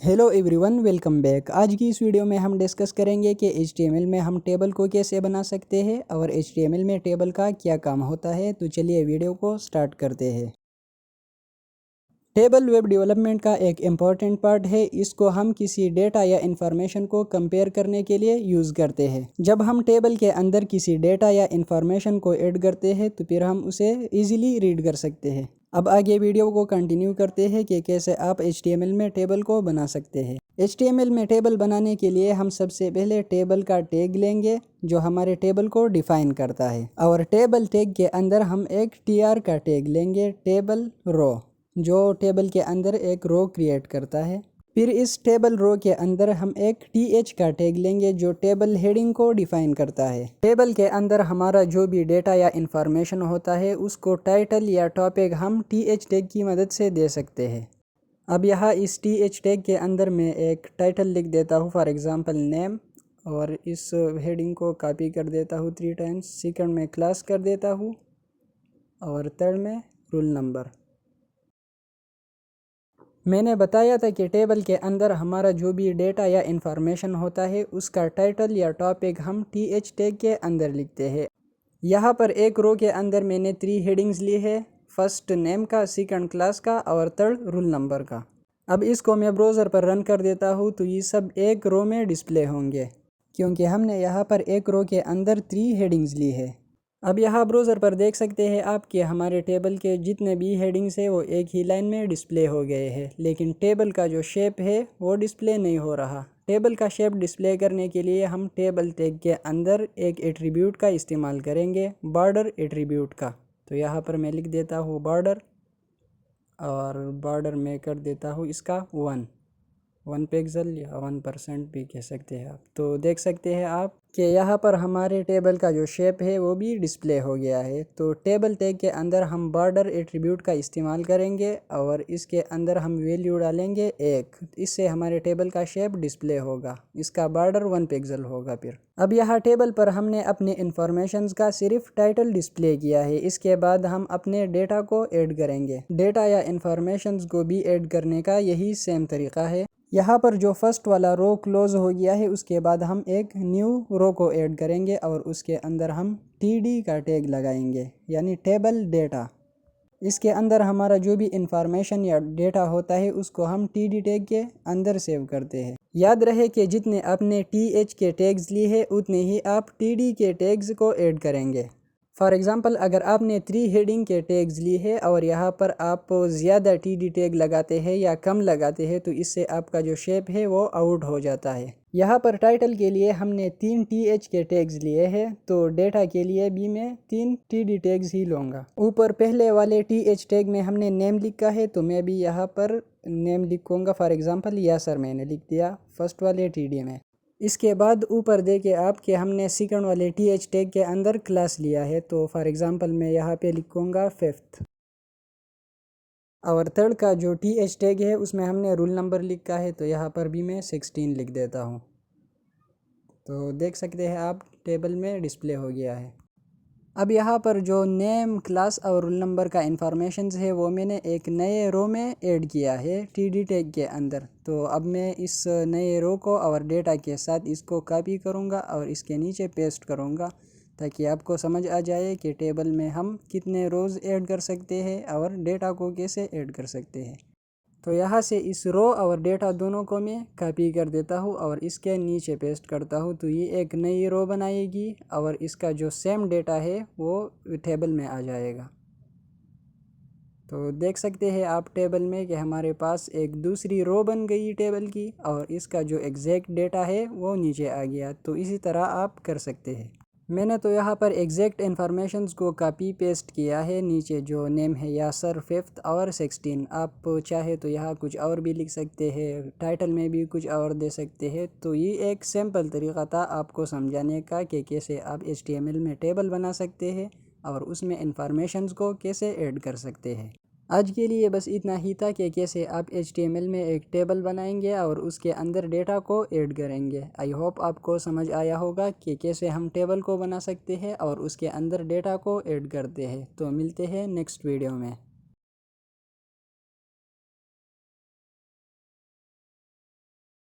Hello everyone, welcome back. आज की इस वीडियो में हम डिस्कस करेंगे कि HTML में हम टेबल को कैसे बना सकते हैं और HTML में टेबल का क्या काम होता है। तो चलिए वीडियो को स्टार्ट करते हैं। टेबल वेब डेवलपमेंट का एक इम्पॉर्टेंट पार्ट है। इसको हम किसी डेटा या इंफॉर्मेशन को कंपेयर करने के लिए यूज़ करते हैं। जब हम टेबल के अंदर किसी डेटा या इंफॉर्मेशन को ऐड करते हैं तो फिर हम उसे ईजिली रीड कर सकते हैं। अब आगे वीडियो को कंटिन्यू करते हैं कि कैसे आप HTML में टेबल को बना सकते हैं। HTML में टेबल बनाने के लिए हम सबसे पहले टेबल का टैग लेंगे जो हमारे टेबल को डिफाइन करता है, और टेबल टैग के अंदर हम एक TR का टैग लेंगे, टेबल रो, जो टेबल के अंदर एक रो क्रिएट करता है। फिर इस टेबल रो के अंदर हम एक TH का टैग लेंगे जो टेबल हेडिंग को डिफाइन करता है। टेबल के अंदर हमारा जो भी डेटा या इंफॉर्मेशन होता है उसको टाइटल या टॉपिक हम TH टैग की मदद से दे सकते हैं। अब यहाँ इस TH टैग के अंदर मैं एक टाइटल लिख देता हूँ, फॉर एग्जांपल नेम, और इस हेडिंग को कॉपी कर देता हूँ 3 टाइम्स। सेकंड में क्लास कर देता हूँ और थर्ड में रोल नंबर। मैंने बताया था कि टेबल के अंदर हमारा जो भी डेटा या इंफॉर्मेशन होता है उसका टाइटल या टॉपिक हम TH टैग के अंदर लिखते हैं। यहाँ पर एक रो के अंदर मैंने 3 हेडिंग्स ली है, फर्स्ट नेम का, सेकंड क्लास का और थर्ड रोल नंबर का। अब इसको मैं ब्राउज़र पर रन कर देता हूँ तो ये सब एक रो में डिस्प्ले होंगे, क्योंकि हमने यहाँ पर एक रो के अंदर 3 हेडिंग्स ली है। अब यहाँ ब्राउज़र पर देख सकते हैं आप कि हमारे टेबल के जितने भी हेडिंग्स हैं वो एक ही लाइन में डिस्प्ले हो गए हैं, लेकिन टेबल का जो शेप है वो डिस्प्ले नहीं हो रहा। टेबल का शेप डिस्प्ले करने के लिए हम टेबल टैग के अंदर एक एट्रीब्यूट का इस्तेमाल करेंगे, बॉर्डर एट्रीब्यूट का। तो यहाँ पर मैं लिख देता हूँ बॉर्डर, और बॉर्डर में कर देता हूँ इसका 1 पिक्सल या 1% भी कह सकते हैं आप। तो देख सकते हैं आप कि यहाँ पर हमारे टेबल का जो शेप है वो भी डिस्प्ले हो गया है। तो टेबल टैग के अंदर हम बॉर्डर एट्रीब्यूट का इस्तेमाल करेंगे और इसके अंदर हम वैल्यू डालेंगे 1। इससे हमारे टेबल का शेप डिस्प्ले होगा, इसका बॉर्डर 1 पिक्सल होगा। फिर अब यहाँ टेबल पर हमने अपने इंफॉर्मेशंस का सिर्फ टाइटल डिस्प्ले किया है। इसके बाद हम अपने डेटा को ऐड करेंगे। डेटा या इंफॉर्मेशंस को भी ऐड करने का यही सेम तरीका है। यहाँ पर जो फर्स्ट वाला रो क्लोज हो गया है उसके बाद हम एक न्यू रो को ऐड करेंगे और उसके अंदर हम TD का टैग लगाएंगे, यानी टेबल डेटा। इसके अंदर हमारा जो भी इंफॉर्मेशन या डेटा होता है उसको हम TD टैग के अंदर सेव करते हैं। याद रहे कि जितने आपने TH के टैग्स लिए हैं उतने ही आप TD के टैग्स को ऐड करेंगे। फॉर एग्ज़ाम्पल, अगर आपने 3 हेडिंग के टैग्स लिए है और यहाँ पर आप ज़्यादा TD टैग लगाते हैं या कम लगाते हैं तो इससे आपका जो शेप है वो आउट हो जाता है। यहाँ पर टाइटल के लिए हमने 3 TH के टैग्स लिए हैं, तो डेटा के लिए भी मैं 3 TD टैग्स ही लूँगा। ऊपर पहले वाले TH टैग में हमने नेम लिखा है तो मैं भी यहाँ पर नेम लिखूँगा, फॉर एग्ज़ाम्पल यासर मैंने लिख दिया फर्स्ट वाले TD में। इसके बाद ऊपर देखे आप कि हमने सेकंड वाले TH टैग के अंदर क्लास लिया है, तो फॉर एग्ज़ाम्पल मैं यहाँ पे लिखूँगा 5th। और थर्ड का जो TH टैग है उसमें हमने रोल नंबर लिखा है तो यहाँ पर भी मैं 16 लिख देता हूँ। तो देख सकते हैं आप टेबल में डिस्प्ले हो गया है। अब यहाँ पर जो नेम, क्लास और रोल नंबर का इंफॉर्मेशन है वो मैंने एक नए रो में ऐड किया है TD टैग के अंदर। तो अब मैं इस नए रो को और डेटा के साथ इसको कॉपी करूँगा और इसके नीचे पेस्ट करूँगा, ताकि आपको समझ आ जाए कि टेबल में हम कितने रोज़ ऐड कर सकते हैं और डेटा को कैसे ऐड कर सकते हैं। तो यहाँ से इस रो और डेटा दोनों को मैं कॉपी कर देता हूँ और इसके नीचे पेस्ट करता हूँ, तो ये एक नई रो बनाएगी और इसका जो सेम डेटा है वो टेबल में आ जाएगा। तो देख सकते हैं आप टेबल में कि हमारे पास एक दूसरी रो बन गई टेबल की और इसका जो एग्जैक्ट डेटा है वो नीचे आ गया। तो इसी तरह आप कर सकते हैं। मैंने तो यहाँ पर एग्जैक्ट इन्फॉर्मेशंस को कॉपी पेस्ट किया है। नीचे जो नेम है यासर 5th और 16, आप चाहे तो यहाँ कुछ और भी लिख सकते हैं, टाइटल में भी कुछ और दे सकते हैं। तो ये एक सिंपल तरीका था आपको समझाने का कि कैसे आप HTML में टेबल बना सकते हैं और उसमें इंफॉर्मेशंस को कैसे ऐड कर सकते हैं। आज के लिए बस इतना ही था कि कैसे आप HTML में एक टेबल बनाएंगे और उसके अंदर डेटा को ऐड करेंगे। आई होप आपको समझ आया होगा कि कैसे हम टेबल को बना सकते हैं और उसके अंदर डेटा को ऐड करते हैं। तो मिलते हैं नेक्स्ट वीडियो में।